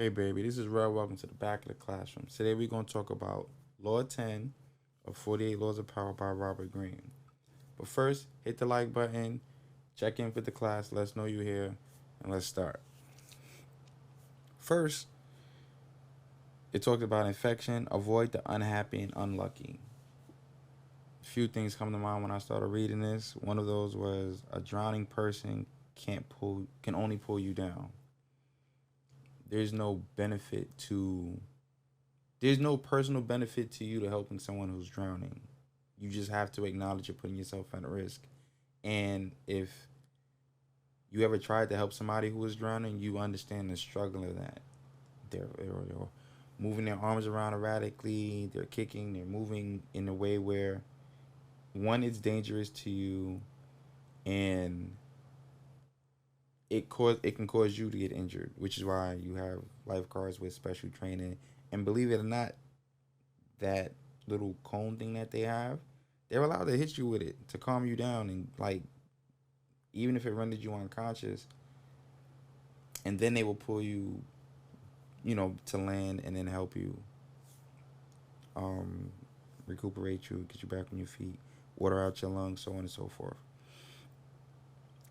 Hey baby, this is Red. Welcome to the back of the classroom. Today we're going to talk about Law 10 of 48 Laws of Power by Robert Greene. But first, hit the like button, check in with the class, let us know you're here, and let's start. First, it talked about infection, avoid the unhappy and unlucky. A few things come to mind when I started reading this. One of those was a drowning person can only pull you down. There's no benefit to there's no personal benefit to you to helping someone who's drowning. You just have to acknowledge you're putting yourself at risk. And if you ever tried to help somebody who was drowning, you understand the struggle of that. They're moving their arms around erratically, they're kicking, they're moving in a way where one, it's dangerous to you, and it can cause you to get injured, which is why you have lifeguards with special training. And believe it or not, that little cone thing that they have, they're allowed to hit you with it to calm you down, and like even if it rendered you unconscious, and then they will pull you, to land and then help you um recuperate you, get you back on your feet, water out your lungs, so on and so forth.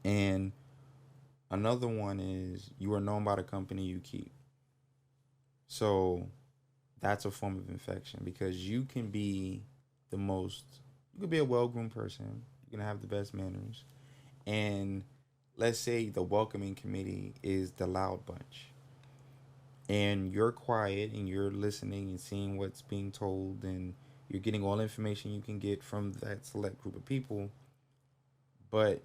And another one is you are known by the company you keep. So that's a form of infection because the most, you could be a well groomed person, you can have the best manners, and let's say the welcoming committee is the loud bunch, and you're quiet and you're listening and seeing what's being told, and you're getting all the information you can get from that select group of people, but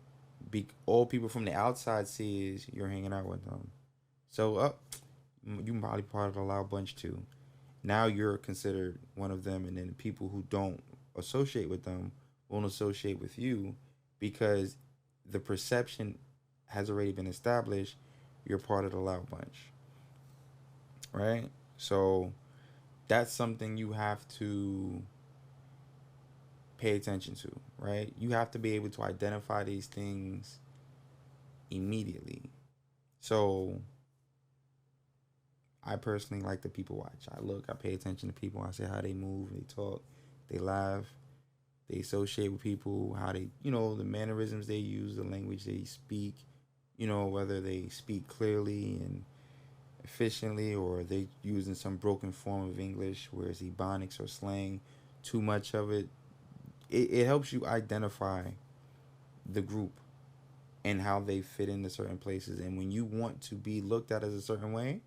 all people from the outside see is you're hanging out with them. So, you probably part of the loud bunch too. Now you're considered one of them, and then people who don't associate with them won't associate with you because the perception has already been established. You're part of the loud bunch, right? So that's something you have to pay attention to, right? You have to be able to identify these things immediately. So I personally like to people watch. I pay attention to people. I see how they move, they talk, they laugh, they associate with people, how they, the mannerisms they use, the language they speak, whether they speak clearly and efficiently or they using some broken form of English, whereas Ebonics or slang, too much of it. It helps you identify the group and how they fit into certain places. And when you want to be looked at as a certain way,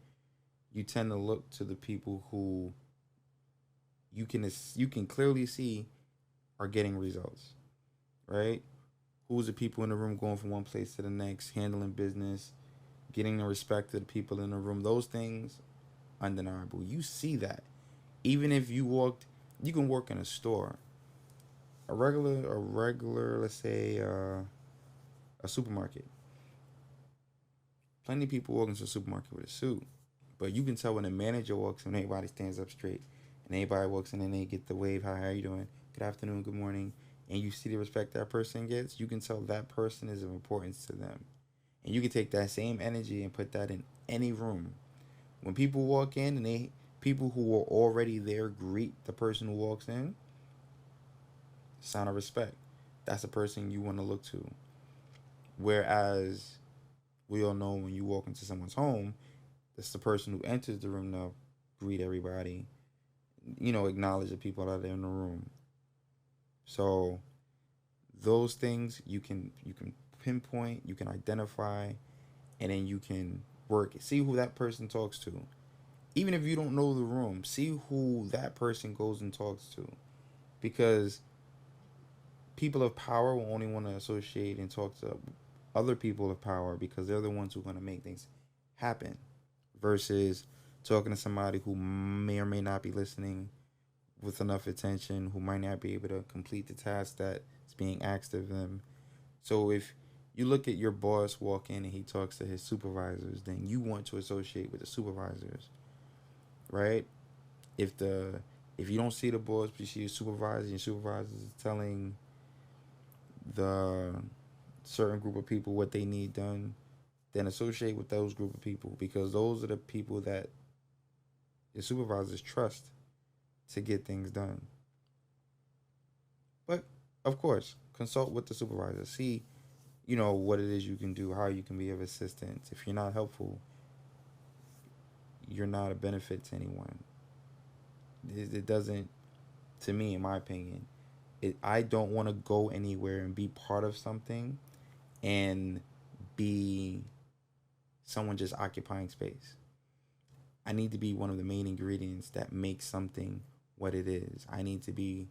you tend to look to the people who you can clearly see are getting results, right? Who's the people in the room going from one place to the next, handling business, getting the respect of the people in the room. Those things, undeniable. You see that. Even if you can work in a store, let's say, a supermarket. Plenty of people walk into a supermarket with a suit, but you can tell when the manager walks in, everybody stands up straight, and everybody walks in and they get the wave. How are you doing? Good afternoon. Good morning. And you see the respect that person gets. You can tell that person is of importance to them. And you can take that same energy and put that in any room. When people walk in and people who are already there greet the person who walks in, sign of respect. That's the person you want to look to. Whereas we all know when you walk into someone's home, that's the person who enters the room to greet everybody, acknowledge the people that are in the room. So those things you can pinpoint, you can identify, and then you can see who that person talks to. Even if you don't know the room, see who that person goes and talks to, because people of power will only want to associate and talk to other people of power because they're the ones who are going to make things happen versus talking to somebody who may or may not be listening with enough attention, who might not be able to complete the task that's being asked of them. So if you look at your boss walk in and he talks to his supervisors, then you want to associate with the supervisors, right? If the if you don't see the boss, but you see your supervisor, and your supervisor is telling the certain group of people what they need done, then associate with those group of people because those are the people that Your supervisors trust to get things done. But of course, consult with the supervisor. See, what it is you can do, how you can be of assistance. If you're not helpful, you're not a benefit to anyone. It doesn't, to me, in my opinion, I don't want to go anywhere and be part of something and be someone just occupying space. I need to be one of the main ingredients that makes something what it is. I need to be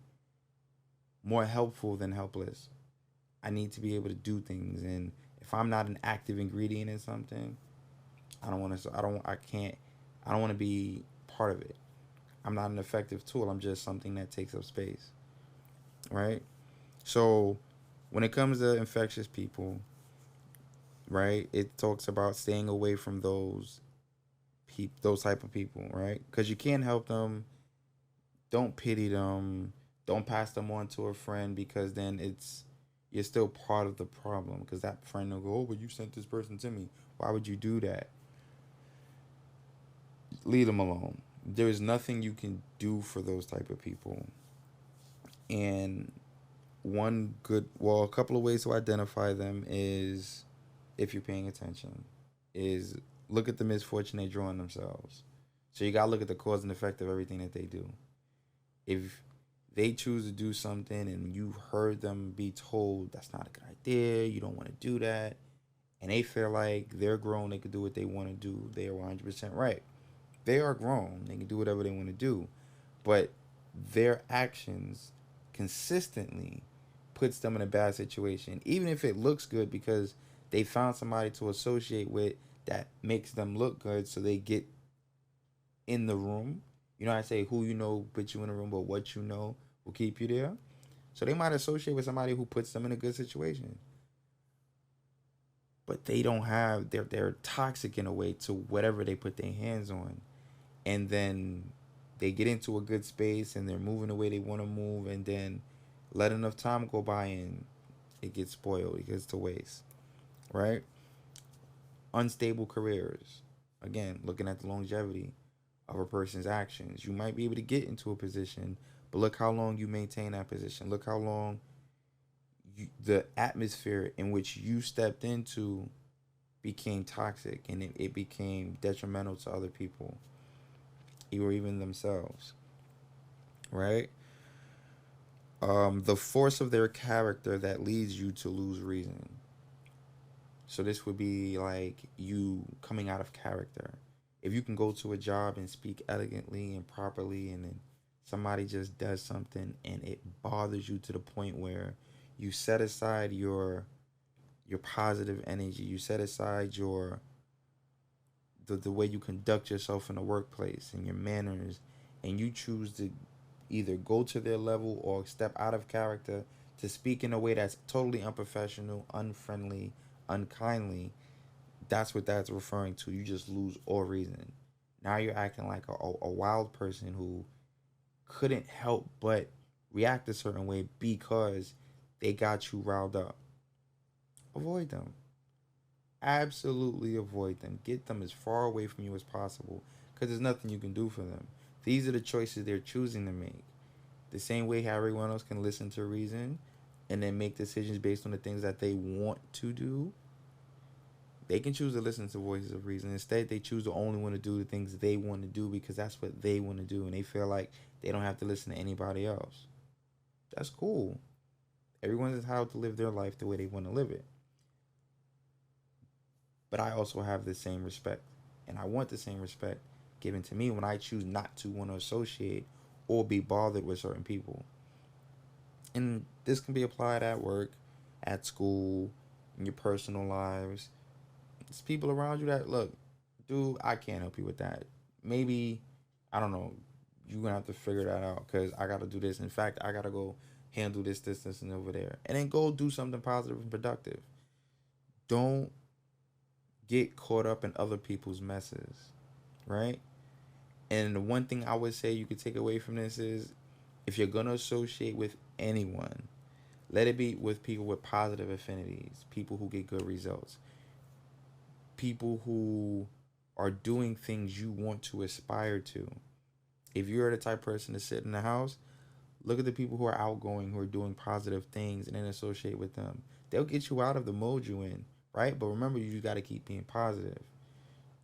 more helpful than helpless. I need to be able to do things, and if I'm not an active ingredient in something, I don't want to. I don't. I can't. I don't want to be part of it. I'm not an effective tool. I'm just something that takes up space, right? So, when it comes to infectious people, right, it talks about staying away from those type of people, right? Because you can't help them. Don't pity them. Don't pass them on to a friend because then you're still part of the problem because that friend will go, oh, but you sent this person to me. Why would you do that? Leave them alone. There is nothing you can do for those type of people. And a couple of ways to identify them is, if you're paying attention, is look at the misfortune they draw on themselves. So you gotta look at the cause and effect of everything that they do. If they choose to do something and you heard them be told that's not a good idea, you don't want to do that, and they feel like they're grown, they can do what they want to do, they are 100% right. They are grown, they can do whatever they want to do, but their actions consistently puts them in a bad situation, even if it looks good because they found somebody to associate with that makes them look good, so they get in the room. I say who you know puts you in a room, but what you know will keep you there. So they might associate with somebody who puts them in a good situation, but they don't have they're toxic in a way to whatever they put their hands on, and then they get into a good space and they're moving the way they want to move, and then let enough time go by and it gets spoiled, it gets to waste, right? Unstable careers, again, looking at the longevity of a person's actions. You might be able to get into a position, but look how long you maintain that position. Look how long the atmosphere in which you stepped into became toxic, and it became detrimental to other people or even themselves, right? The force of their character that leads you to lose reason. So this would be like you coming out of character. If you can go to a job and speak elegantly and properly, and then somebody just does something and it bothers you to the point where you set aside your positive energy, you set aside the way you conduct yourself in the workplace and your manners, and you choose to either go to their level or step out of character to speak in a way that's totally unprofessional, unfriendly, unkindly, that's what that's referring to. You just lose all reason. Now you're acting like a wild person who couldn't help but react a certain way because they got you riled up. Avoid them. Absolutely avoid them. Get them as far away from you as possible because there's nothing you can do for them. These are the choices they're choosing to make. The same way how everyone else can listen to reason and then make decisions based on the things that they want to do, they can choose to listen to voices of reason. Instead, they choose to only want to do the things they want to do because that's what they want to do, and they feel like they don't have to listen to anybody else. That's cool. Everyone's entitled to live their life the way they want to live it. But I also have the same respect, and I want the same respect given to me when I choose not to want to associate or be bothered with certain people. And this can be applied at work, at school, in your personal lives. It's people around you that look, dude, I can't help you with that. Maybe, I don't know, you're gonna have to figure that out because I gotta do this. In fact, I gotta go handle this, and over there. And then go do something positive and productive. Don't get caught up in other people's messes, right? And the one thing I would say you could take away from this is if you're gonna associate with anyone, let it be with people with positive affinities, people who get good results, people who are doing things you want to aspire to. If you're the type of person to sit in the house, look at the people who are outgoing, who are doing positive things, and then associate with them. They'll get you out of the mode you in, right? But remember, you got to keep being positive.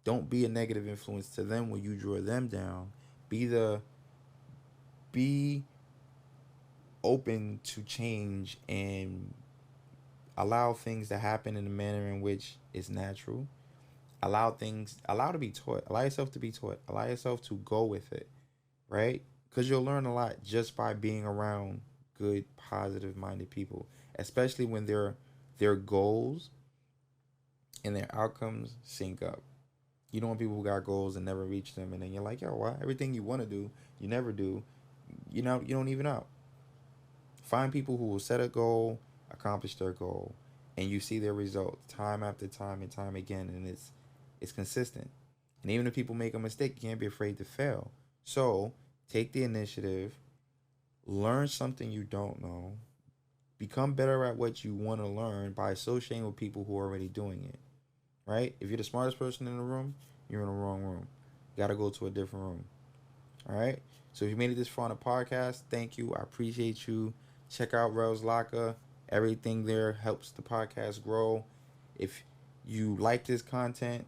Don't be a negative influence to them when you draw them down. Be open to change and allow things to happen in a manner in which is natural. Allow to be taught. Allow yourself to be taught. Allow yourself to go with it, right? Because you'll learn a lot just by being around good, positive-minded people, especially when their goals and their outcomes sync up. You don't want people who got goals and never reach them, and then you're like, yo, what? Everything you want to do, you never do. You don't even know. Find people who will set a goal, accomplish their goal, and you see their results time after time and time again, and it's consistent. And even if people make a mistake, you can't be afraid to fail. So take the initiative, learn something you don't know, become better at what you want to learn by associating with people who are already doing it. Right? If you're the smartest person in the room, you're in the wrong room. You gotta go to a different room. All right. So if you made it this far on the podcast, thank you. I appreciate you. Check out Rel's Locker. Everything there helps the podcast grow. If you like this content,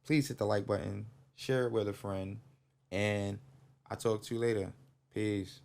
please hit the like button, share it with a friend, and I'll talk to you later. Peace.